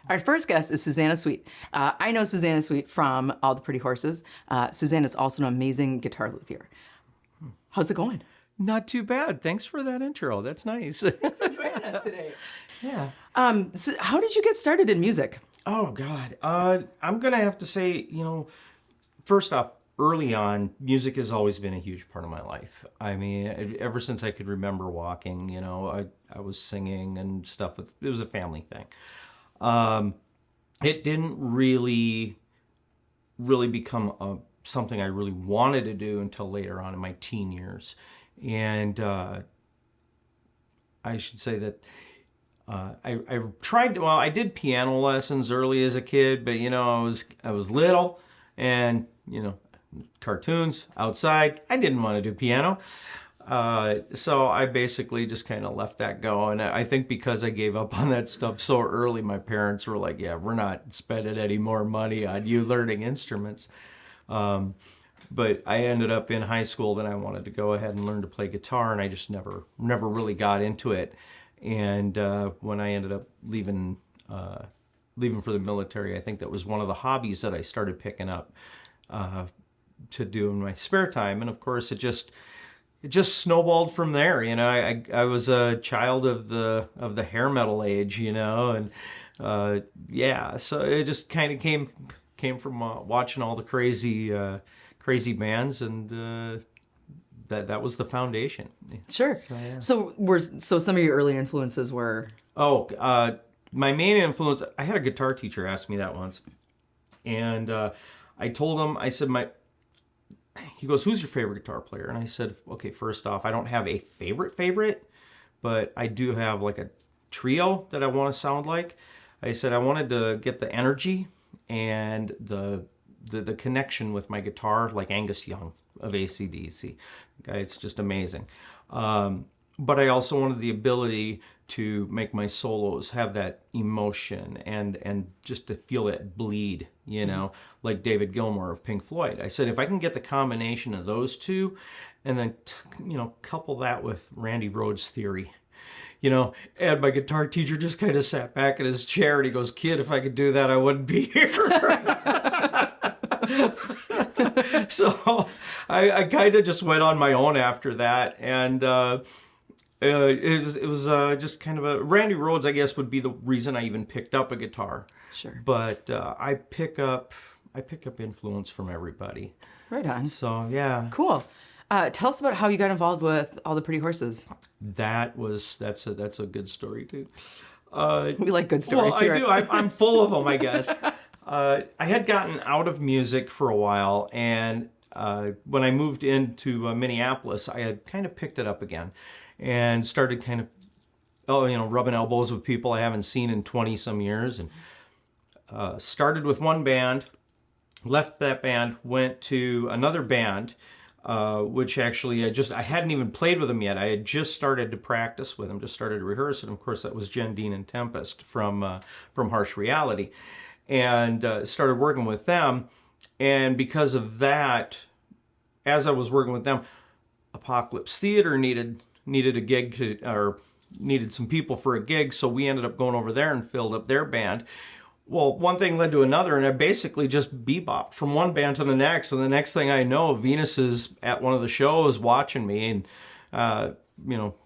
Our first guest is Susanna Sweet. I know Susanna Sweet from All the Pretty Horses. Susanna is also an amazing guitar luthier. How's it going? Not too bad. Thanks for that intro. That's nice. Thanks for joining us today. Yeah. So how did you get started in music? Oh, God. I'm going to have to say, first off, early on, music has always been a huge part of my life. I mean, ever since I could remember walking, I was singing and stuff. It was a family thing. It didn't really become something I really wanted to do until later on in my teen years. And I should say that I tried. Well, I did piano lessons early as a kid, but I was little, and cartoons outside. I didn't want to do piano, so I basically just kind of left that go. And I think because I gave up on that stuff so early, my parents were like, "Yeah, we're not spending any more money on you learning instruments." But I ended up in high school, then I wanted to go ahead and learn to play guitar, and I just never really got into it. And when I ended up leaving for the military, I think that was one of the hobbies that I started picking up to do in my spare time. And of course, it just snowballed from there. I was a child of the hair metal age, and so it just kind of came from watching all the crazy bands, and that was the foundation. Sure. So some of your early influences were... My main influence, I had a guitar teacher ask me that once, and I told him, I said, he goes, "Who's your favorite guitar player?" And I said, okay, first off, I don't have a favorite, but I do have like a trio that I want to sound like. I said I wanted to get the energy and the connection with my guitar, like Angus Young of AC/DC. The guy's just amazing. But I also wanted the ability to make my solos have that emotion and just to feel it bleed, like David Gilmour of Pink Floyd. I said, if I can get the combination of those two and then, couple that with Randy Rhoads' theory, and my guitar teacher just kind of sat back in his chair and he goes, "Kid, if I could do that, I wouldn't be here." So I kind of just went on my own after that, and it was just kind of a Randy Rhoads, I guess, would be the reason I even picked up a guitar. Sure. But I pick up influence from everybody. Right on. So yeah. Cool. Tell us about how you got involved with All the Pretty Horses. That's a good story too. We like good stories. Well, I do. I'm full of them, I guess. I had gotten out of music for a while, and when I moved into Minneapolis, I had kind of picked it up again and started kind of, rubbing elbows with people I haven't seen in 20 some years, and started with one band, left that band, went to another band, which actually I hadn't even played with them yet. I had just started to practice with them, just started to rehearse, and of course that was Jen Dean and Tempest from Harsh Reality. And started working with them, and because of that, as I was working with them, Apocalypse Theater needed a gig or needed some people for a gig, so we ended up going over there and filled up their band. Well, one thing led to another, and I basically just bebopped from one band to the next, and the next thing I know, Venus is at one of the shows watching me, and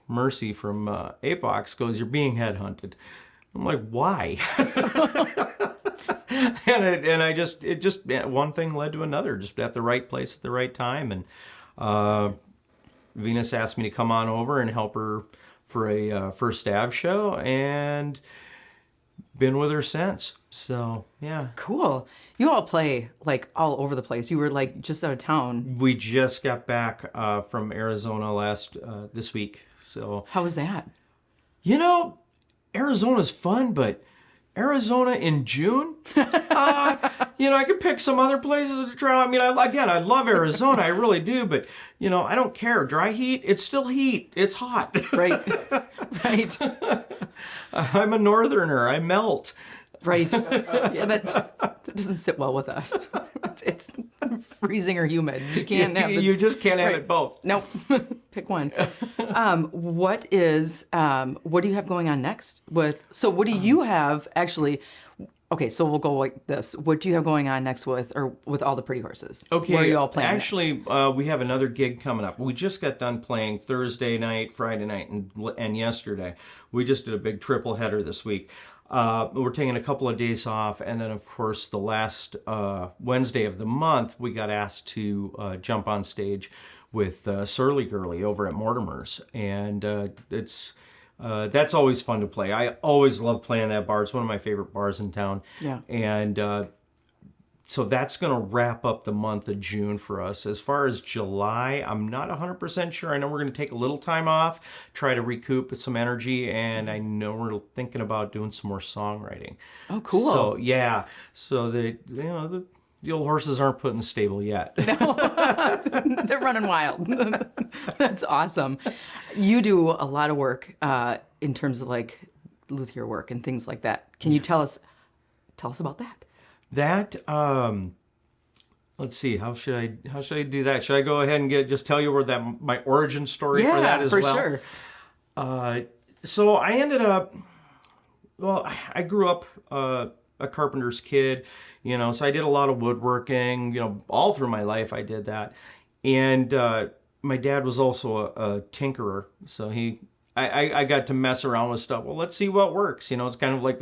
Mercy from Apox goes, "You're being headhunted." I'm like, "Why?" and one thing led to another, just at the right place at the right time. And Venus asked me to come on over and help her for a First Stab show, and been with her since. So yeah. Cool. You all play like all over the place. You were like just out of town. We just got back from Arizona this week. So how was that? Arizona's fun, but Arizona in June? I could pick some other places to try. I mean, I love Arizona, I really do, but, I don't care. Dry heat, it's still heat. It's hot. Right. Right. I'm a northerner. I melt. Right. Yeah, that doesn't sit well with us. It's Freezing or humid. You can't have You just can't have it both. Nope. Pick one. What do you have going on next so what do you have actually, okay, so we'll go like this. What do you have going on next with All the Pretty Horses? Okay. Where are you all playing Actually, next? we have another gig coming up. We just got done playing Thursday night, Friday night, and yesterday. We just did a big triple header this week. We're taking a couple of days off, and then, of course, the last Wednesday of the month, we got asked to jump on stage with Surly Girly over at Mortimer's, and that's always fun to play. I always love playing that bar. It's one of my favorite bars in town. Yeah. And so that's going to wrap up the month of June for us. As far as July, I'm not 100% sure. I know we're going to take a little time off, try to recoup some energy, and I know we're thinking about doing some more songwriting. Oh, cool. So, yeah. So, the old horses aren't put in the stable yet. They're running wild. That's awesome. You do a lot of work in terms of like luthier work and things like that. Can you tell us about that? That let's see, how should I do that? Should I go ahead and just tell you where my origin story for that as well? Yeah, for sure. So I ended up, well, I grew up a carpenter's kid, so I did a lot of woodworking, all through my life I did that. And my dad was also a tinkerer, so I got to mess around with stuff. Well, let's see what works. It's kind of like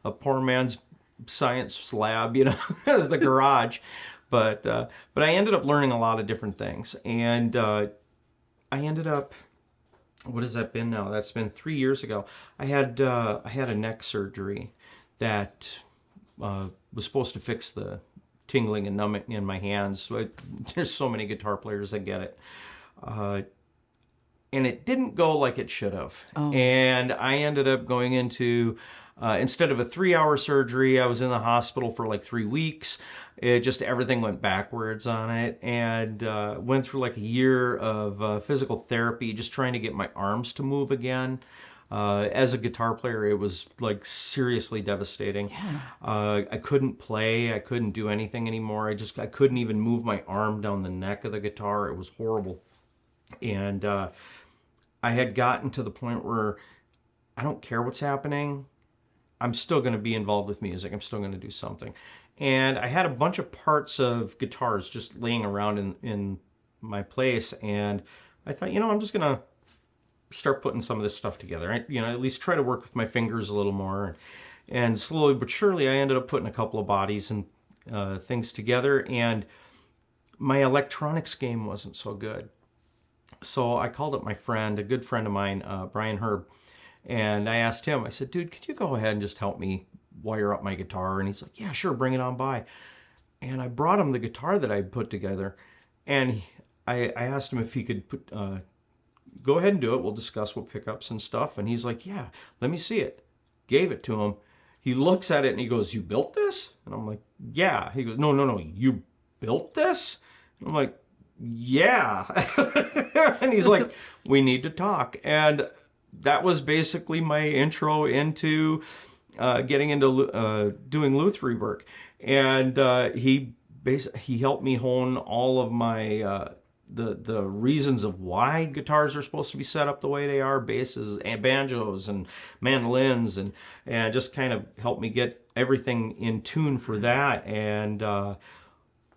a poor man's science lab, as the garage. But I ended up learning a lot of different things. And I ended up, what has that been now? That's been 3 years ago. I had a neck surgery that was supposed to fix the tingling and numbing in my hands. There's so many guitar players that get it. And it didn't go like it should have. Oh. And I ended up going into, instead of a 3-hour surgery, I was in the hospital for like 3 weeks. Everything went backwards on it, and went through like a year of physical therapy, just trying to get my arms to move again. As a guitar player, it was like seriously devastating. Yeah. I couldn't play. I couldn't do anything anymore. I couldn't even move my arm down the neck of the guitar. It was horrible. And I had gotten to the point where I don't care what's happening. I'm still going to be involved with music. I'm still going to do something. And I had a bunch of parts of guitars just laying around in my place. And I thought, I'm just going to start putting some of this stuff together. At least try to work with my fingers a little more. And slowly but surely, I ended up putting a couple of bodies and things together. And my electronics game wasn't so good. So I called up my friend, a good friend of mine, Brian Herb. And I asked him, I said, dude, could you go ahead and just help me wire up my guitar? And he's like, yeah, sure, bring it on by. And I brought him the guitar that I'd put together. And I asked him if he could go ahead and do it. We'll discuss what pickups and stuff. And he's like, yeah, let me see it. Gave it to him. He looks at it and he goes, you built this? And I'm like, yeah. He goes, no, you built this? And I'm like, yeah. And he's like, we need to talk. And that was basically my intro into getting into doing lutherie work. And he helped me hone all of my the reasons of why guitars are supposed to be set up the way they are, basses and banjos and mandolins, and just kind of helped me get everything in tune for that. And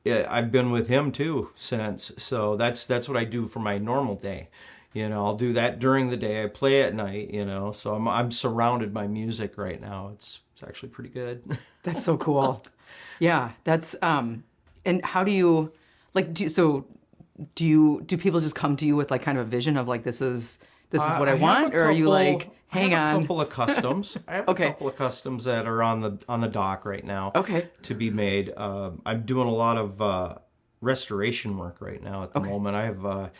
I've been with him too since. So that's what I do for my normal day. I'll do that during the day. I play at night. So I'm surrounded by music right now. It's actually pretty good. That's so cool. Yeah, that's and how do you do people just come to you with like kind of a vision of like this is what I want, or are you like, hang on? I have a couple of customs. I have Okay. a couple of customs that are on the dock right now. Okay. To be made. I'm doing a lot of restoration work right now at the moment. I have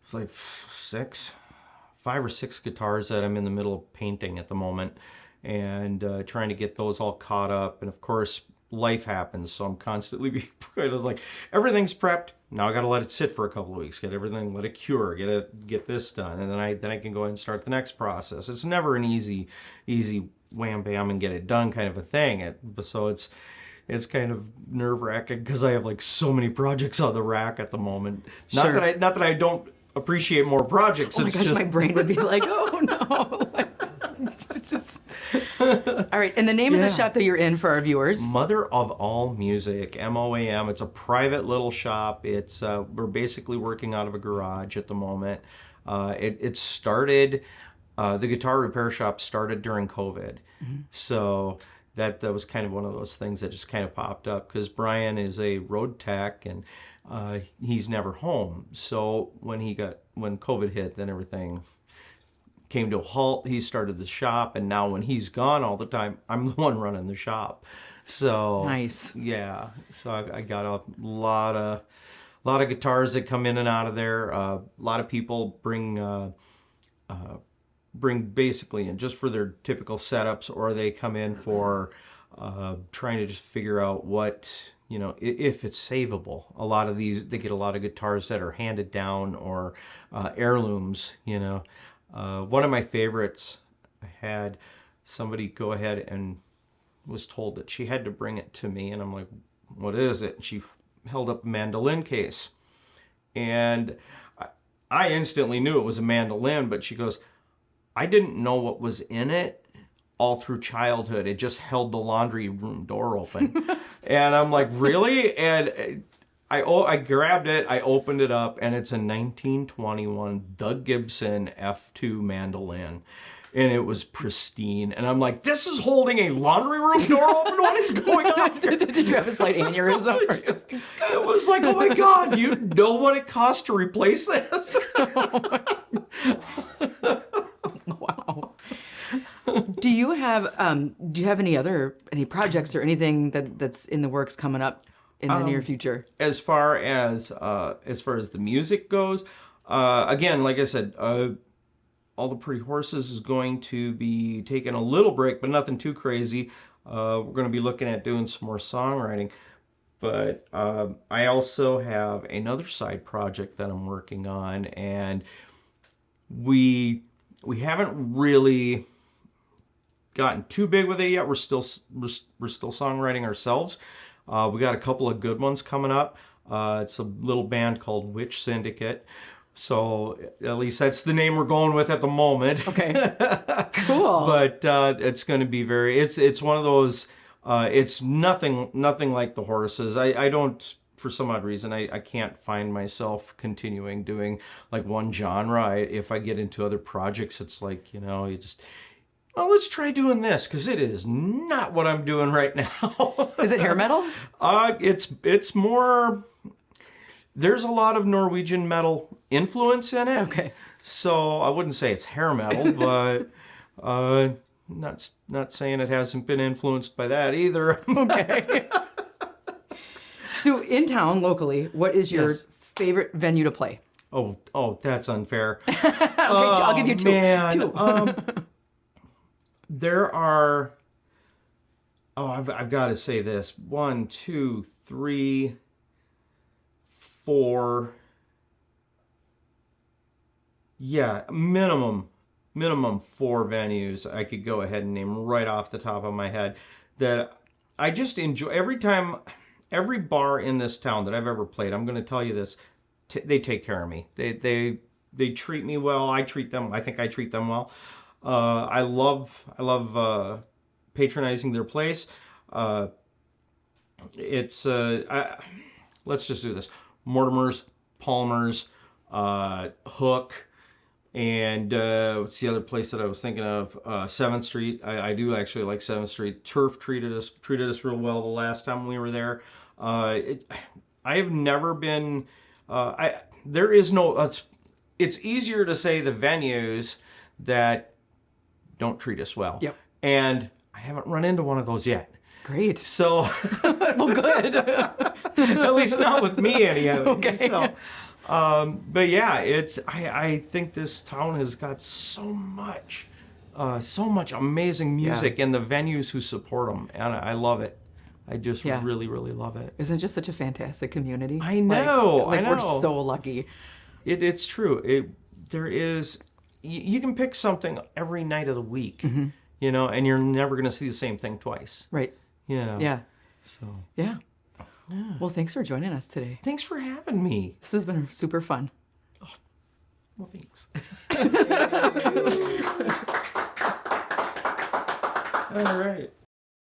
it's like 5 or 6 guitars that I'm in the middle of painting at the moment, and trying to get those all caught up. And of course, life happens, so I'm constantly kind of like, everything's prepped. Now I got to let it sit for a couple of weeks, get everything, let it cure, get this done, and then I can go ahead and start the next process. It's never an easy wham bam and get it done kind of a thing. So it's kind of nerve-wracking because I have like so many projects on the rack at the moment. Sure. Not that I don't appreciate more projects. Oh my It's gosh, just my brain would be like, oh no. Like, it's just... All right, and the name of the Yeah. shop that you're in for our viewers? Mother of All Music, MOAM. It's a private little shop. It's we're basically working out of a garage at the moment. It started, the guitar repair shop started during COVID. So that was kind of one of those things that just kind of popped up because Brian is a road tech and he's never home. So when COVID hit, then everything came to a halt. He started the shop, and now when he's gone all the time, I'm the one running the shop. So Nice. yeah. So I got a lot of guitars that come in and out of there. A lot of people bring basically in just for their typical setups, or they come in for trying to just figure out what, if it's savable. A lot of these, they get a lot of guitars that are handed down or heirlooms. One of my favorites, I had somebody go ahead and was told that she had to bring it to me, and I'm like, what is it? And she held up a mandolin case, and I instantly knew it was a mandolin, but she goes, I didn't know what was in it all through childhood. It just held the laundry room door open. And I'm like, really? And I grabbed it, I opened it up, and it's a 1921 Doug Gibson F2 mandolin. And it was pristine. And I'm like, this is holding a laundry room door open? What is going on here? Did you have a slight aneurysm? It was like, oh my God, you know what it costs to replace this? Wow. Do you have any projects or anything that's in the works coming up in the near future? As far as the music goes, again, like I said, All the Pretty Horses is going to be taking a little break, but nothing too crazy. We're going to be looking at doing some more songwriting. But I also have another side project that I'm working on, and we haven't really gotten too big with it yet. We're still songwriting ourselves. We got a couple of good ones coming up. It's a little band called Witch Syndicate. So at least that's the name we're going with at the moment. Okay, cool. But it's going to be it's one of those. It's nothing like the Horses. I don't, for some odd reason, I can't find myself continuing doing like one genre. If I get into other projects, it's like, you just, well, let's try doing this, because it is not what I'm doing right now. Is it hair metal? It's more, there's a lot of Norwegian metal influence in it. Okay. So I wouldn't say it's hair metal, but not saying it hasn't been influenced by that either. Okay. So in town, locally, what is your favorite venue to play? Oh, that's unfair. Okay, I'll give you two. Man. Two. There are, I've got to say this. 1, 2, 3, 4. Yeah, minimum 4 venues I could go ahead and name right off the top of my head that I just enjoy. Every bar in this town that I've ever played, I'm going to tell you this, they take care of me. They treat me well. I think I treat them well. I love patronizing their place. Let's just do this. Mortimer's, Palmer's, Hook, and what's the other place that I was thinking of? 7th Street. I do actually like 7th Street. Turf treated us real well the last time we were there. I have never been. There is no. It's easier to say the venues that don't treat us well. Yep. And I haven't run into one of those yet. Great. So, Well, good. at least not with me, anyhow. Okay. So, but yeah, I think this town has got so much amazing music, and the venues who support them, and I love it. I just really, really love it. Isn't it just such a fantastic community? I know. I know. We're so lucky. It's true. There is. You can pick something every night of the week, and you're never going to see the same thing twice. Right. You know. Yeah. So Yeah. Well, thanks for joining us today. thanks for having me. This has been super fun. Well, thanks. All right.